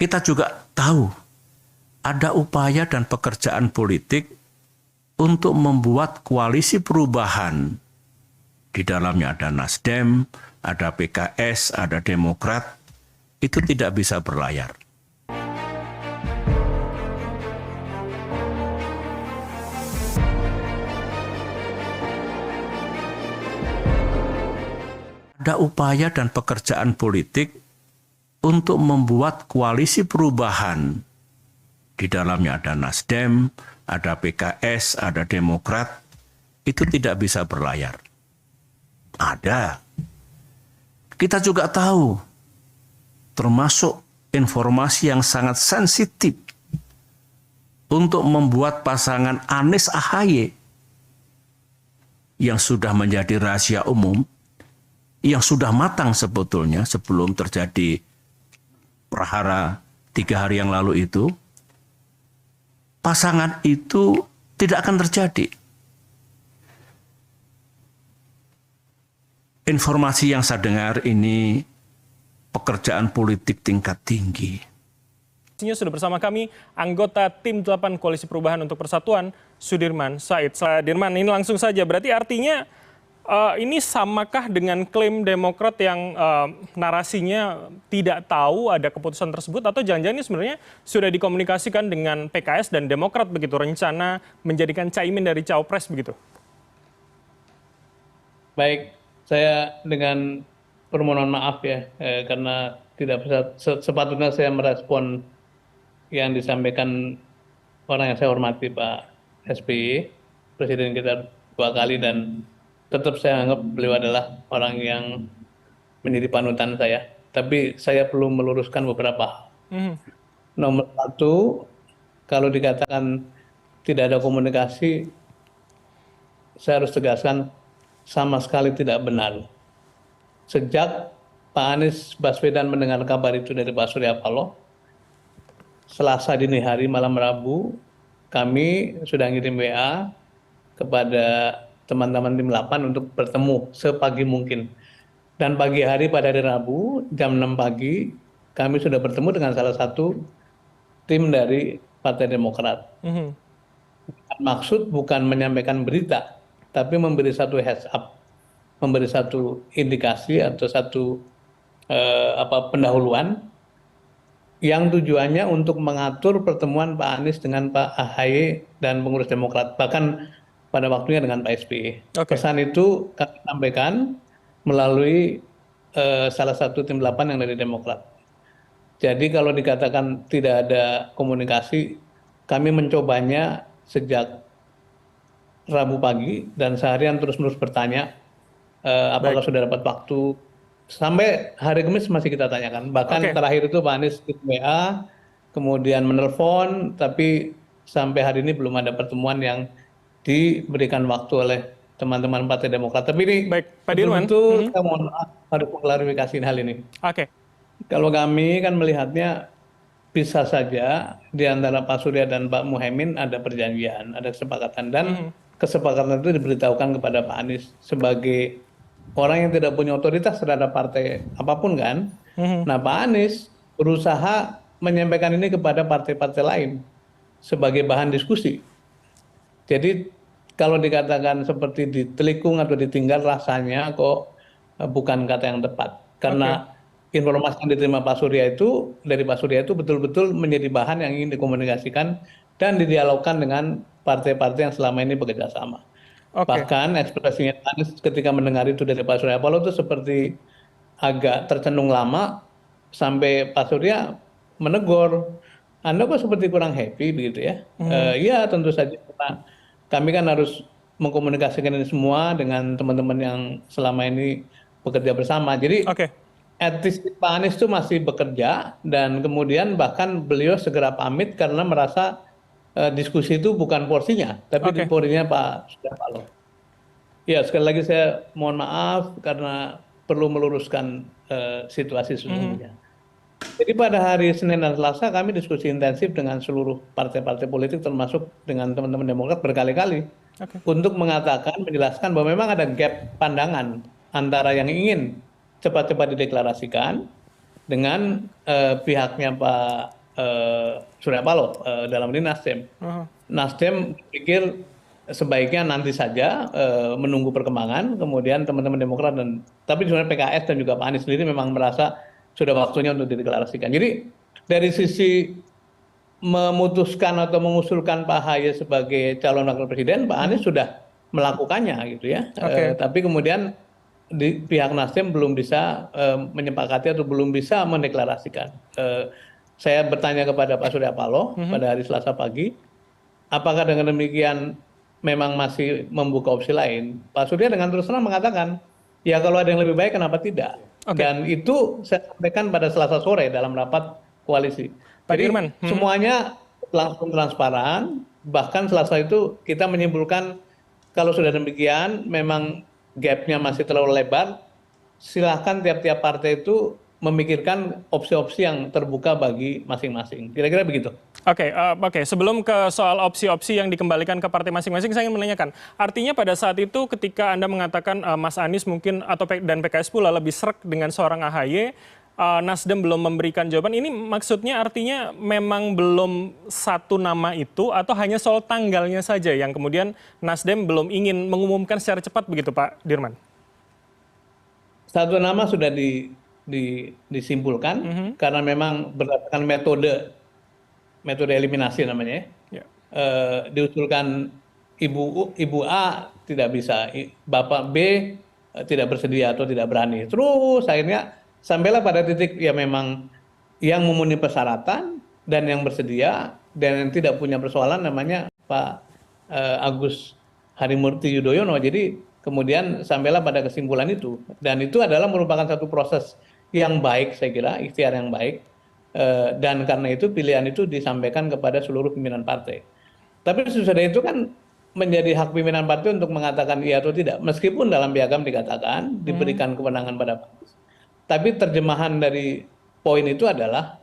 Kita juga tahu ada upaya dan pekerjaan politik untuk membuat koalisi perubahan. Di dalamnya ada Nasdem, ada PKS, ada Demokrat. Itu tidak bisa berlayar. Ada upaya dan pekerjaan politik untuk membuat koalisi perubahan. Di dalamnya ada Nasdem, ada PKS, ada Demokrat. Itu tidak bisa berlayar. Ada. Kita juga tahu, termasuk informasi yang sangat sensitif untuk membuat pasangan Anies Ahaye yang sudah menjadi rahasia umum, yang sudah matang sebetulnya sebelum terjadi prahara 3 hari yang lalu itu, pasangan itu tidak akan terjadi. Informasi yang saya dengar ini pekerjaan politik tingkat tinggi. Sudah bersama kami anggota tim 8 Koalisi Perubahan untuk Persatuan, Sudirman Said. Sudirman, ini langsung saja, berarti artinya ini samakah dengan klaim Demokrat yang narasinya tidak tahu ada keputusan tersebut, atau jangan-jangan ini sebenarnya sudah dikomunikasikan dengan PKS dan Demokrat begitu, rencana menjadikan Caimin dari cawapres begitu? Baik, saya dengan permohonan maaf ya, karena tidak bisa sepatutnya saya merespon yang disampaikan orang yang saya hormati, Pak SBY, Presiden kita 2 kali, dan tetap saya anggap beliau adalah orang yang menjadi panutan saya. Tapi saya perlu meluruskan beberapa hal. Nomor 1, kalau dikatakan tidak ada komunikasi, saya harus tegaskan sama sekali tidak benar. Sejak Pak Anies Baswedan mendengar kabar itu dari Pak Surya Paloh, Selasa dini hari malam Rabu, kami sudah ngirim WA kepada teman-teman tim 8 untuk bertemu sepagi mungkin. Dan pagi hari pada hari Rabu, jam 6 pagi, kami sudah bertemu dengan salah satu tim dari Partai Demokrat. Maksud bukan menyampaikan berita, tapi memberi satu heads up, memberi satu indikasi atau satu pendahuluan yang tujuannya untuk mengatur pertemuan Pak Anies dengan Pak Ahaye dan pengurus Demokrat, bahkan pada waktunya dengan Pak SBY. Pesan itu kami sampaikan melalui salah satu tim 8 yang dari Demokrat. Jadi kalau dikatakan tidak ada komunikasi, kami mencobanya sejak Rabu pagi dan seharian terus-menerus bertanya apakah sudah dapat waktu. Sampai hari Kamis masih kita tanyakan. Bahkan terakhir itu Pak Anies di WA, kemudian menelpon, tapi sampai hari ini belum ada pertemuan yang diberikan waktu oleh teman-teman Partai Demokrat. Tapi ini betul-betul saya mohon maaf harus mengklarifikasi hal ini. Kalau kami kan melihatnya bisa saja di antara Pak Surya dan Pak Muhaimin ada perjanjian, ada kesepakatan, dan kesepakatan itu diberitahukan kepada Pak Anies sebagai orang yang tidak punya otoritas terhadap partai apapun kan. Nah, Pak Anies berusaha menyampaikan ini kepada partai-partai lain sebagai bahan diskusi. Jadi kalau dikatakan seperti ditelikung atau ditinggal, rasanya kok bukan kata yang tepat. Karena informasi yang diterima Pak Surya itu, dari Pak Surya itu betul-betul menjadi bahan yang ingin dikomunikasikan dan didialogkan dengan partai-partai yang selama ini bekerja sama. Bahkan ekspresinya Anies ketika mendengar itu dari Pak Surya Paloh itu seperti agak tercenung lama, sampai Pak Surya menegur, Anda kok seperti kurang happy begitu ya. Iya tentu saja, karena kami kan harus mengkomunikasikan ini semua dengan teman-teman yang selama ini bekerja bersama. Jadi etis Pak Anies itu masih bekerja, dan kemudian bahkan beliau segera pamit karena merasa diskusi itu bukan porsinya, tapi di porsinya Pak Surya Paloh. Ya, sekali lagi saya mohon maaf karena perlu meluruskan situasi sesungguhnya. Jadi pada hari Senin dan Selasa kami diskusi intensif dengan seluruh partai-partai politik, termasuk dengan teman-teman Demokrat berkali-kali, untuk mengatakan, menjelaskan bahwa memang ada gap pandangan antara yang ingin cepat-cepat dideklarasikan dengan pihaknya Pak Surya Paloh, dalam ini Nasdem. Nasdem berpikir sebaiknya nanti saja menunggu perkembangan, kemudian teman-teman Demokrat tapi sebenarnya PKS dan juga Pak Anies sendiri memang merasa sudah waktunya untuk dideklarasikan. Jadi dari sisi memutuskan atau mengusulkan Pak Ahy sebagai calon wakil presiden, Pak Anies sudah melakukannya gitu ya. Tapi kemudian di pihak Nasdem belum bisa menyepakati atau belum bisa mendeklarasikan. Saya bertanya kepada Pak Surya Paloh pada hari Selasa pagi, apakah dengan demikian memang masih membuka opsi lain? Pak Surya dengan terus terang mengatakan, ya kalau ada yang lebih baik kenapa tidak? Dan itu saya sampaikan pada Selasa sore dalam rapat koalisi. Jadi semuanya langsung transparan, bahkan Selasa itu kita menyimpulkan kalau sudah demikian memang gapnya masih terlalu lebar, silahkan tiap-tiap partai itu memikirkan opsi-opsi yang terbuka bagi masing-masing. Kira-kira begitu. Oke. Sebelum ke soal opsi-opsi yang dikembalikan ke partai masing-masing, saya ingin menanyakan. Artinya pada saat itu ketika Anda mengatakan Mas Anies mungkin dan PKS pula lebih srek dengan seorang AHY, Nasdem belum memberikan jawaban. Ini maksudnya artinya memang belum satu nama itu atau hanya soal tanggalnya saja yang kemudian Nasdem belum ingin mengumumkan secara cepat begitu Pak Dirman? Satu nama sudah disimpulkan karena memang berdasarkan metode eliminasi namanya ya. Diusulkan Ibu A tidak bisa, Bapak B tidak bersedia atau tidak berani. Terus akhirnya sampailah pada titik ya memang yang memenuhi persyaratan dan yang bersedia dan yang tidak punya persoalan namanya Pak Agus Harimurti Yudhoyono. Jadi kemudian sampailah pada kesimpulan itu, dan itu adalah merupakan satu proses yang baik, saya kira ikhtiar yang baik, dan karena itu pilihan itu disampaikan kepada seluruh pimpinan partai. Tapi sesudah itu kan menjadi hak pimpinan partai untuk mengatakan iya atau tidak, meskipun dalam piagam dikatakan diberikan kewenangan pada partai. Tapi terjemahan dari poin itu adalah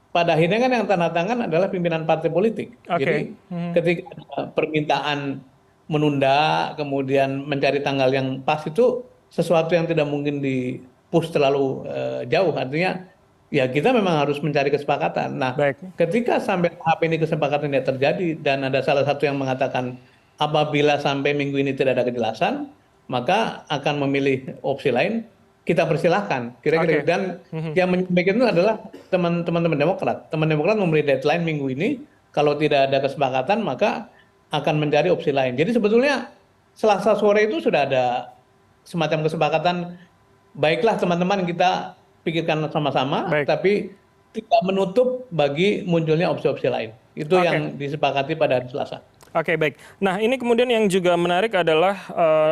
pada akhirnya kan yang tanda tangan adalah pimpinan partai politik. Jadi ketika permintaan menunda kemudian mencari tanggal yang pas itu sesuatu yang tidak mungkin di-push terlalu jauh. Artinya ya kita memang harus mencari kesepakatan. Nah, ketika sampai tahap ini kesepakatan tidak terjadi dan ada salah satu yang mengatakan apabila sampai minggu ini tidak ada kejelasan, maka akan memilih opsi lain, kita persilahkan kira-kira. Dan yang menyampaikan itu adalah teman-teman Demokrat. Teman Demokrat memberi deadline minggu ini, kalau tidak ada kesepakatan maka akan mencari opsi lain. Jadi sebetulnya Selasa sore itu sudah ada semacam kesepakatan, baiklah teman-teman kita pikirkan sama-sama, tapi tidak menutup bagi munculnya opsi-opsi lain. Itu yang disepakati pada hari Selasa. Oke, baik. Nah, ini kemudian yang juga menarik adalah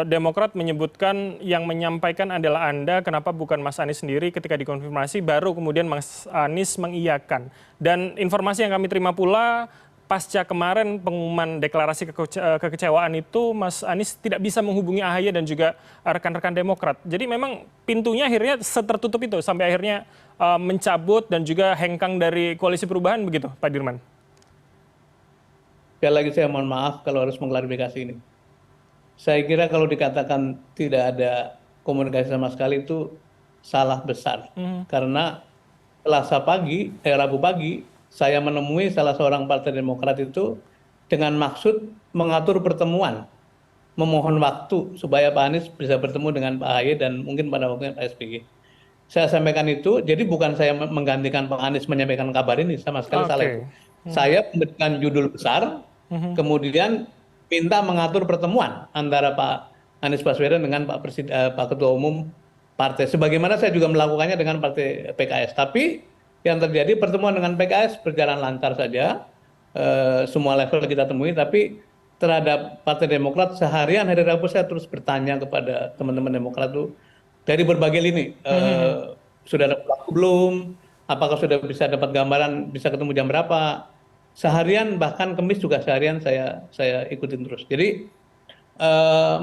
Demokrat menyebutkan yang menyampaikan adalah Anda, kenapa bukan Mas Anies sendiri ketika dikonfirmasi, baru kemudian Mas Anies mengiyakan. Dan informasi yang kami terima pula, pasca kemarin pengumuman deklarasi kekecewaan itu, Mas Anies tidak bisa menghubungi AHY dan juga rekan-rekan Demokrat. Jadi memang pintunya akhirnya setertutup itu, sampai akhirnya mencabut dan juga hengkang dari Koalisi Perubahan begitu, Pak Dirman? Sekali lagi saya mohon maaf kalau harus mengklarifikasi ini. Saya kira kalau dikatakan tidak ada komunikasi sama sekali itu salah besar. Karena Selasa pagi, Rabu pagi, saya menemui salah seorang partai Demokrat itu dengan maksud mengatur pertemuan, memohon waktu supaya Pak Anies bisa bertemu dengan Pak Ahy dan mungkin pada waktunya Pak SBY. Saya sampaikan itu, jadi bukan saya menggantikan Pak Anies menyampaikan kabar ini, sama sekali salah itu. Saya memberikan judul besar, kemudian minta mengatur pertemuan antara Pak Anies Baswedan dengan Pak Ketua Umum Partai. Sebagaimana saya juga melakukannya dengan Partai PKS. Tapi yang terjadi pertemuan dengan PKS berjalan lancar saja, semua level kita temui. Tapi terhadap Partai Demokrat seharian hari Rabu saya terus bertanya kepada teman-teman Demokrat itu dari berbagai lini. Sudah dapat waktu belum? Apakah sudah bisa dapat gambaran bisa ketemu jam berapa? Seharian, bahkan Kamis juga seharian saya ikutin terus. Jadi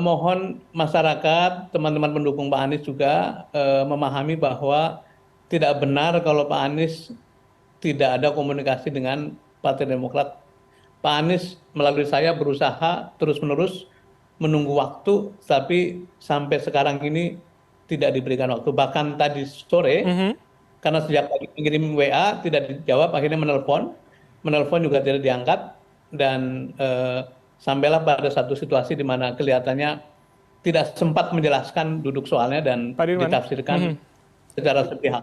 mohon masyarakat, teman-teman pendukung Pak Anies juga memahami bahwa tidak benar kalau Pak Anies tidak ada komunikasi dengan Partai Demokrat. Pak Anies melalui saya berusaha terus-menerus menunggu waktu, tapi sampai sekarang ini tidak diberikan waktu. Bahkan tadi sore karena sejak pagi mengirim WA tidak dijawab, akhirnya menelpon juga tidak diangkat, dan sampailah pada satu situasi di mana kelihatannya tidak sempat menjelaskan duduk soalnya dan Pak Dirman. ditafsirkan secara sepihak.